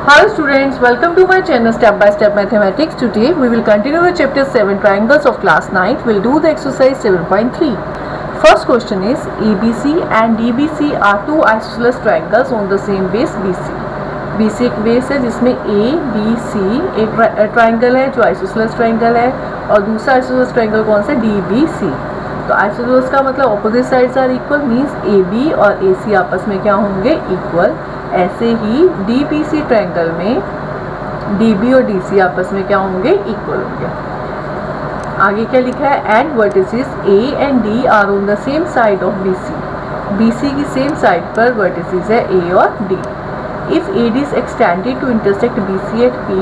Hello students, welcome to my channel Step by Step Mathematics. Today we will continue with chapter 7 triangles of class 9. We'll do the exercise 7.3. First question is ABC and DBC are two isosceles triangles on the same base BC. BC एक base है जिसमें ABC एक triangle है जो isosceles triangle है और दूसरा isosceles triangle कौन सा DBC. तो आइसोसेलेस का मतलब opposite sides are equal means AB और AC आपस में क्या होंगे इक्वल. ऐसे ही DBC ट्रायंगल में DB और DC आपस में क्या होंगे इक्वल होंगे. आगे क्या लिखा है and vertices A and D are on the same side of BC. BC की सेम साइड पर वर्टिसेस है A और D. If AD is extended to intersect BC at P,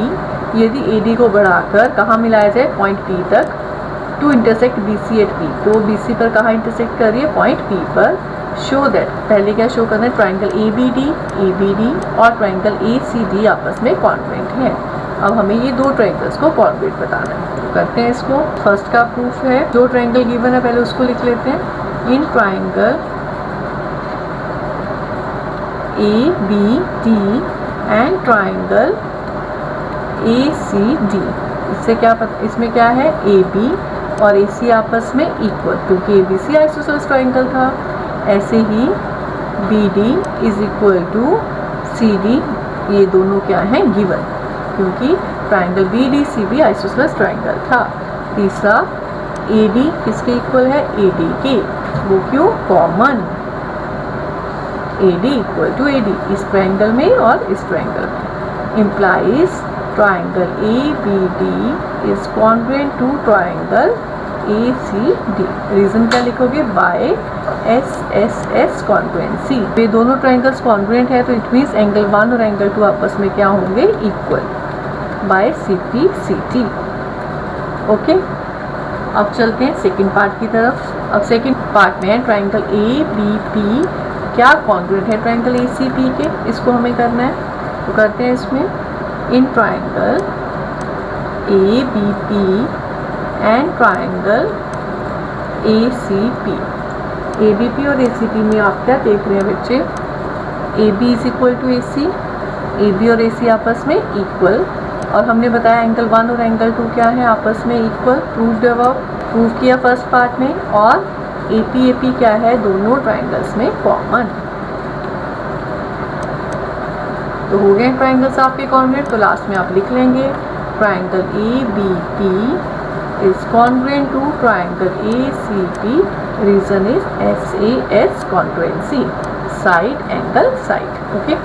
यदि AD को बढ़ाकर कहाँ मिलाया जाए पॉइंट P तक to intersect BC at P, तो BC पर कहाँ इंटरसेक्ट कर रही है पॉइंट P पर. शो दैट पहले क्या शो करना है ट्राइंगल ABD और ट्राइंगल ACD आपस में कॉन्ग्रुएंट है. अब हमें ये दो ट्राइंगल्स को कॉन्ग्रुएंट बताना है. तो करते हैं इसको. फर्स्ट का प्रूफ है जो ट्राइंगल गिवन है पहले उसको लिख लेते हैं. In triangle ABD and triangle ACD, इससे क्या पता इसमें क्या है AB और AC आपस में इक्वल क्योंकि ABC आइसोसेलेस ट्राइंगल था. ऐसे ही BD is equal to CD, ये दोनों क्या हैं गिवन क्योंकि ट्राइंगल BDC भी आइसोसेलेस ट्राइंगल था. तीसरा AD किसके इक्वल है AD के, वो क्यों common AD equal to AD इस ट्राइंगल में और इस ट्राइंगल में. Implies triangle ABD is congruent to triangle ACD. Reason क्या लिखोगे बाय SSS कॉन्ग्रुएंसी. ये दोनों ट्राइंगल्स कॉन्ग्रुएंट है तो इट मीन्स एंगल 1 और एंगल 2 आपस में क्या होंगे इक्वल बाय CPCT. ओके, अब चलते हैं सेकंड पार्ट की तरफ. अब सेकंड पार्ट में है ट्राइंगल ABP क्या कॉन्ग्रुएंट है ट्राइंगल ACP के, इसको हमें करना है. तो करते हैं इसमें in triangle ABP and triangle ACP. ABP और ACP में आप क्या देख रहे हैं बच्चे AB is equal to AC, AB और AC आपस में इक्वल और हमने बताया एंगल 1 और एंगल 2 क्या है आपस में इक्वल. प्रूव किया फर्स्ट पार्ट में. और AP क्या है दोनों ट्राइंगल्स में कॉमन. तो हो गए ट्राइंगल्स आपके कॉन्ग्रुएंट. तो लास्ट में आप लिख लेंगे triangle ABP is congruent to triangle ACP. Reason is SAS congruency, side angle side. Okay,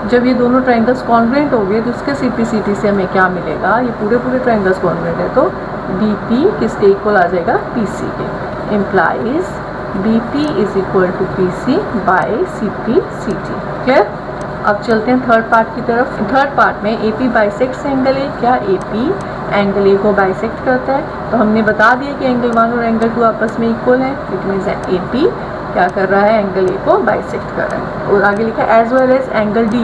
जब ये दोनों ट्राइंगल्स कॉन्ग्रुएंट हो गए तो इसके CPCT से हमें क्या मिलेगा, ये पूरे ट्राइंगल्स कॉन्ग्रुएंट है तो BP किसके इक्वल आ जाएगा PC के. Implies BP is equal to PC by CPCT. Clear. अब चलते हैं थर्ड पार्ट की तरफ. थर्ड पार्ट में AP बाइसेक्ट्स एंगल A. क्या AP एंगल A को बाइसेक्ट करता है. तो हमने बता दिया कि एंगल 1 और एंगल 2 आपस में इक्वल है. इट मीन्स AP क्या कर रहा है एंगल A को बाइसेक्ट कर रहा है. और आगे लिखा है as well as angle D,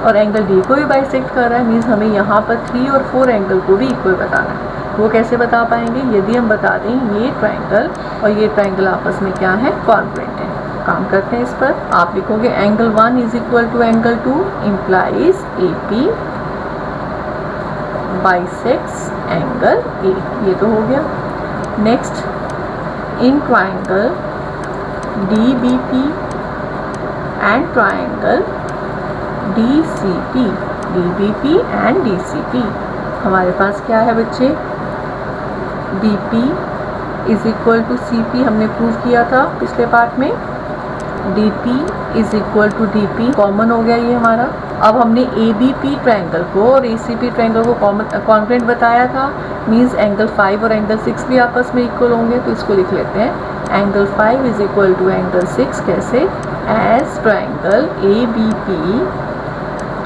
और एंगल D को भी बाइसेक्ट कर रहा है. मीन्स हमें यहाँ पर 3 और 4 एंगल को भी इक्वल बताना है. वो कैसे बता पाएंगे यदि हम बता दें ये ट्राइंगल और ये ट्राइंगल आपस में क्या है कॉन्ग्रुएंट है. काम करते हैं इस पर. आप लिखोगे angle 1 is equal to angle 2 implies AP bisects angle A. ये तो हो गया. Next in triangle DBP and triangle DCP. DBP and DCP हमारे पास क्या है बच्चे BP is equal to CP हमने प्रूव किया था पिछले पार्ट में. DP is equal to DP common हो गया ये हमारा. अब हमने ABP ट्राइंगल को और ACP ट्राइंगल को कॉन्ग्रुएंट बताया था. मींस एंगल 5 और एंगल 6 भी आपस में इक्वल होंगे. तो इसको लिख लेते हैं angle 5 is equal to angle 6. कैसे as triangle ABP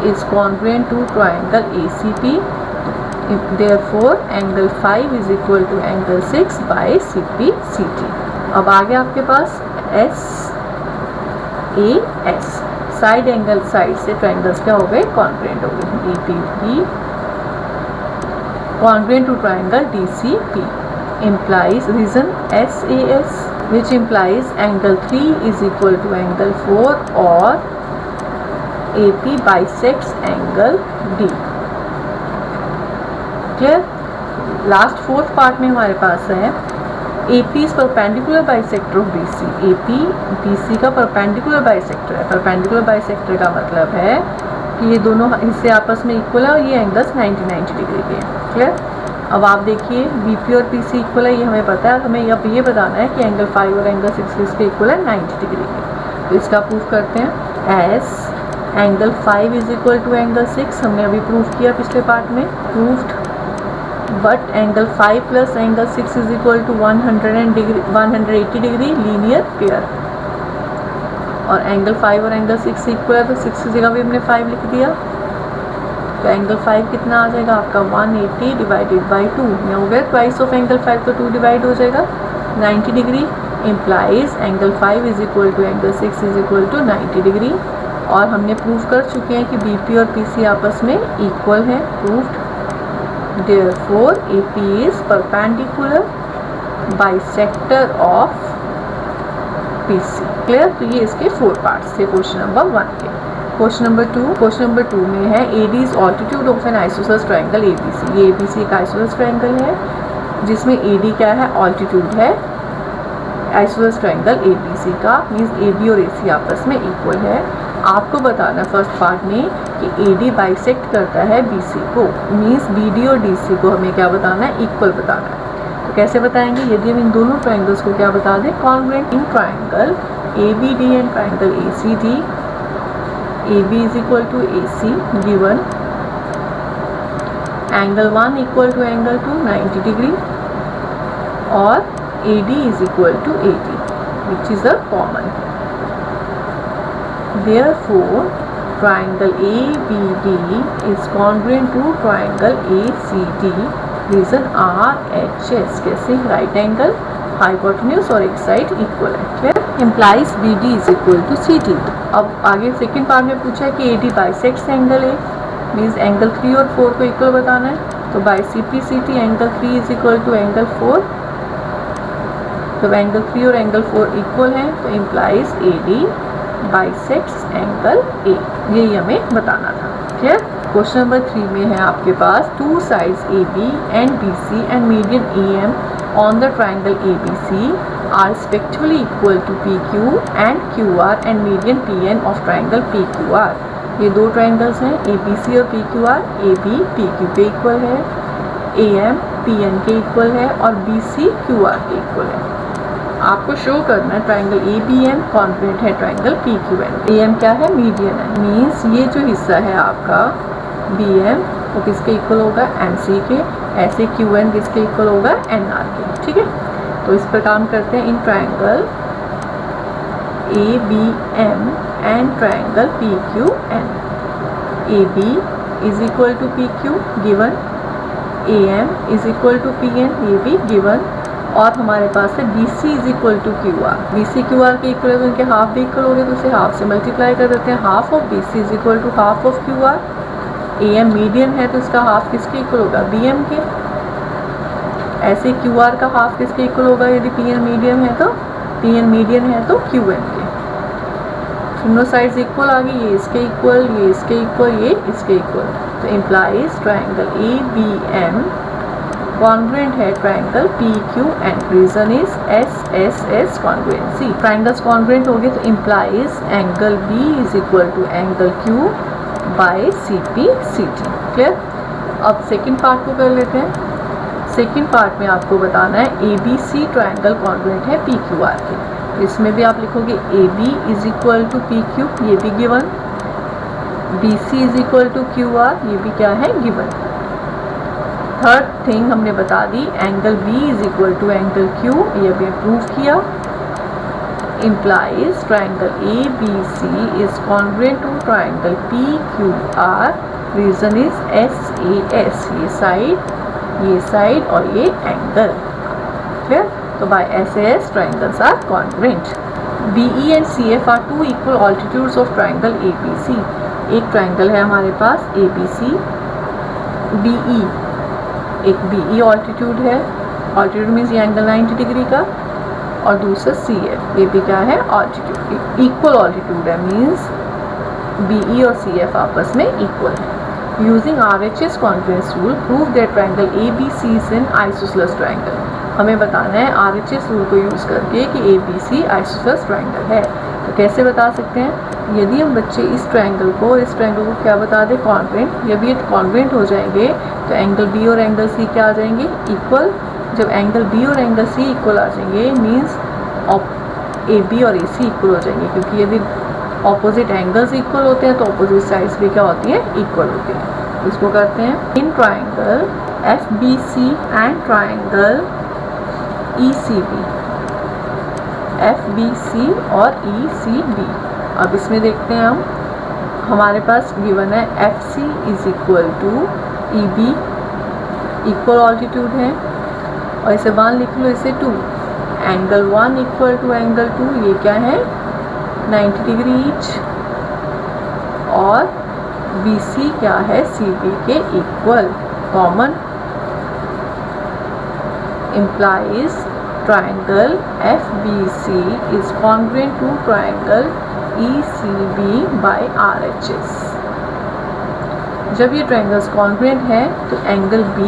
is congruent to triangle ACP. Therefore angle 5 is equal to angle 6 by CPCT. अब आगे आपके पास SAS साइड एंगल साइड से ट्राइंगल्स क्या हो गए कॉन्ग्रुएंट हो गए. DBP congruent to triangle DCP implies reason SAS which implies angle 3 is equal to angle 4 or AP bisects angle D. Clear. Last fourth part में हमारे पास है AP is perpendicular bisector of BC। AP BC का perpendicular bisector है। Perpendicular bisector का मतलब है कि ये दोनों हिस्से आपस में इक्वल है और ये एंगल्स 90 डिग्री के हैं। क्लियर। अब आप देखिए BP और PC इक्वल है, ये हमें पता है। हमें अब ये बताना है कि एंगल 5 और एंगल 6 इसके इक्वल है 90 डिग्री के। तो इसका प्रूफ करते हैं। As angle 5 is equal to angle 6 हमने अभी प्रूफ किया पिछले पार्ट में, proved. But angle 5 plus angle 6 is equal to 180 degree linear pair. और एंगल 5 और एंगल 6 इक्वल है तो 6 की जगह भी हमने 5 लिख दिया। तो एंगल 5 कितना आ जाएगा आपका 180 डिवाइडेड बाई 2 में हो गया ट्वाइस ऑफ एंगल 5, तो 2 डिवाइड हो जाएगा 90 degree. Implies angle 5 is equal to angle 6 is equal to 90 degree. और हमने प्रूफ कर चुके हैं कि BP और PC आपस में इक्वल है, proofed. Therefore, AP is perpendicular bisector of PC। Clear. तो ये इसके 4 पार्ट्स थे क्वेश्चन नंबर 1 के। क्वेश्चन नंबर 2 में है AD is altitude of an isosceles triangle ABC। ये ABC एक isosceles ट्रायंगल है जिसमें AD क्या है, ऑल्टीट्यूड है isosceles ट्रायंगल ABC का, मीन्स AB और AC आपस में इक्वल है। आपको बताना फर्स्ट पार्ट में कि AD बाइसेक्ट करता है BC को, मीन्स BD और DC को हमें क्या बताना है, इक्वल बताना है। तो कैसे बताएंगे, यदि हम इन दोनों ट्रायंगल्स को क्या बता दें, congruent in triangle ABD and triangle ACD। AB is equal to AC given angle 1 equal to angle 2 90 degree और AD is equal to AD which is a common. Therefore, triangle ABD is congruent to triangle ACD, reason RHS। कैसे, right angle, hypotenuse और एक side equal है। Clear. Implies BD is equal to CD। अब आगे second part में पूछा है कि AD bisects angle A, means angle 3 और 4 को इक्वल बताना है। तो by CPCT angle 3 is equal to angle 4। तो एंगल 3 और एंगल 4 इक्वल हैं तो implies AD bisects angle A। यही हमें बताना था। क्लियर। क्वेश्चन नंबर 3 में है आपके पास 2 sides AB and BC and median AM on the triangle ABC are respectively equal to PQ and QR and median PN of triangle PQR। ये दो ट्रायंगल्स हैं ABC और PQR। AB PQ के equal है, AM PN के equal है और BC QR के इक्वल है। आपको शो करना है ट्रायंगल ABM कॉन्ग्रुएंट है ट्रायंगल PQN। AM क्या है, मीडियन है, मीन्स ये जो हिस्सा है आपका BM वो किसके इक्वल होगा, MC के। ऐसे QN किसके इक्वल होगा, NR के। ठीक है, तो इस पर काम करते हैं। In triangle ABM and triangle PQN, AB is equal to PQ given, AM is equal to PN ये भी गिवन, और हमारे पास है BC is equal to QR। BC QR के इक्वल है तो इनके हाफ भी इक्वल हो गए, तो इसे हाफ से मल्टीप्लाई कर देते हैं। Half of BC is equal to half of QR। AM median है तो इसका हाफ किसके इक्वल होगा, BM के। ऐसे QR का हाफ किसके इक्वल होगा, यदि PN मीडियन है तो QN के। दोनों साइड्स इक्वल आ गई, ये इसके इक्वल, ये इसके इक्वल, ये इसके इक्वल। तो इम्प्लाइज ट्रायंगल ABM कॉन्ग्रुएंट है triangle PQN। Reason is SSS congruency. Triangles congruent हो गए तो implies angle B is equal to angle Q by CPCT। Clear. अब सेकंड पार्ट को कर लेते हैं। सेकंड पार्ट में आपको बताना है ABC ट्रायंगल कॉन्ग्रुएंट है PQR के। इसमें भी आप लिखोगे AB is equal to PQ, ये भी given. BC is equal to QR, ये भी क्या है, गिवन। थर्ड थिंग हमने बता दी, angle B is equal to angle Q, ये भी प्रूव किया। Implies triangle ABC is congruent to triangle PQR। Reason is SAS, ये साइड और ये एंगल। क्लियर। तो by SAS triangles are congruent. BE and CF are two equal altitudes of triangle ABC। एक triangle है हमारे पास ABC, BE एक BE altitude है, ऑल्टीट्यूड मीन्स ये एंगल 90 डिग्री का, और दूसरा CF ये भी क्या है, ऑल्टीट्यूड, इक्वल ऑल्टीट्यूड है, मीन्स BE और CF आपस में इक्वल है। Using RHS conference rule prove that triangle ABC is an isosceles triangle. हमें बताना है RHS रूल को यूज़ करके कि ABC आइसोसेलेस ट्रायंगल है। तो कैसे बता सकते हैं? यदि हम बच्चे इस ट्रायंगल को क्या बता दें, कॉन्ग्रुएंट, यदि ये कॉन्ग्रुएंट हो जाएंगे तो एंगल B और एंगल C क्या आ जाएंगे, इक्वल। जब एंगल B और एंगल C इक्वल आ जाएंगे मीन्स AB और AC इक्वल हो जाएंगे, क्योंकि यदि ऑपोजिट एंगल्स इक्वल होते हैं तो ऑपोजिट साइड्स भी क्या होती हैं, इक्वल होती हैं। इसको करते हैं in triangle FBC and triangle ECB, FBC और ECB। अब इसमें देखते हैं हम, हमारे पास गिवन है FC is equal to EB, equal altitude है, और इसे 1 लिख लो, इसे 2। एंगल 1 इक्वल टू एंगल 2, ये क्या है, 90 डिग्री ईच, और BC क्या है, CB के equal, common, implies triangle FBC is congruent to triangle ECB by RHS। जब ये ट्रायंगल्स कॉन्ग्रुएंट है तो angle B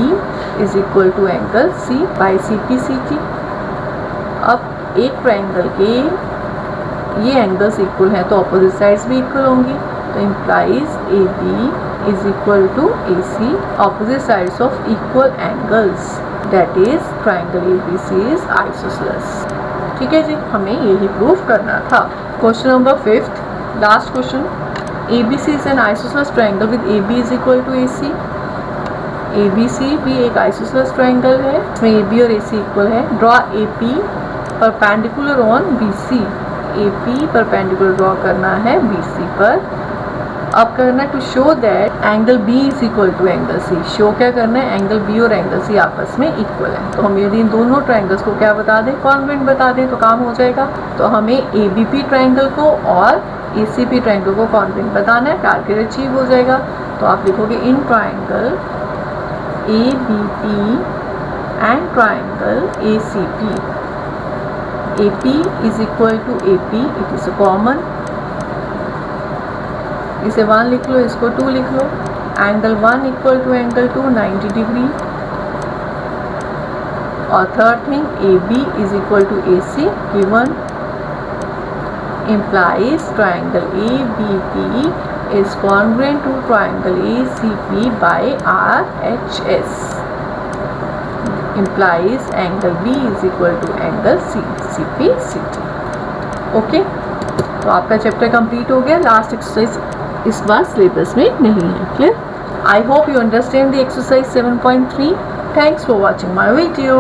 is equal to angle C by CPCT। अब एक ट्रायंगल के ये एंगल्स इक्वल हैं तो ऑपोजिट साइड्स भी इक्वल होंगी, तो implies AB is equal to AC, opposite sides of equal angles, that is triangle ABC is isosceles. ठीक है जी, हमें यही प्रूव करना था। Question number 5, last question. ABC is an isosceles triangle with AB is equal to AC। ABC भी एक isosceles triangle है, इसमें AB और AC इक्वल है। Draw AP perpendicular on BC। AP perpendicular draw करना है BC पर। अब करना है to show that angle B is equal to angle C। Show क्या करना है, एंगल B और एंगल C आपस में इक्वल है। तो हम यदि इन दोनों ट्रायंगल्स को क्या बता दें, कॉन्ग्रुएंट बता दें तो काम हो जाएगा। तो हमें ABP ट्रायंगल को और ACP ट्रायंगल को कॉन्ग्रुएंट बताना है, टारगेट अचीव हो जाएगा। तो आप लिखोगे in triangle ABP and triangle ACP, AP is equal to AP, it is common, इसे 1 लिख लो, इसको 2 लिख लो। Angle 1 equal to angle 2, 90 degree. और third thing, AB is equal to AC given, implies triangle ABP is congruent to triangle ACP by RHS, implies angle B is equal to angle CPCT। Okay, तो आपका chapter complete हो गया। Last exercise इस बार syllabus में नहीं है। Clear? I hope you understand the exercise 7.3। Thanks for watching my video.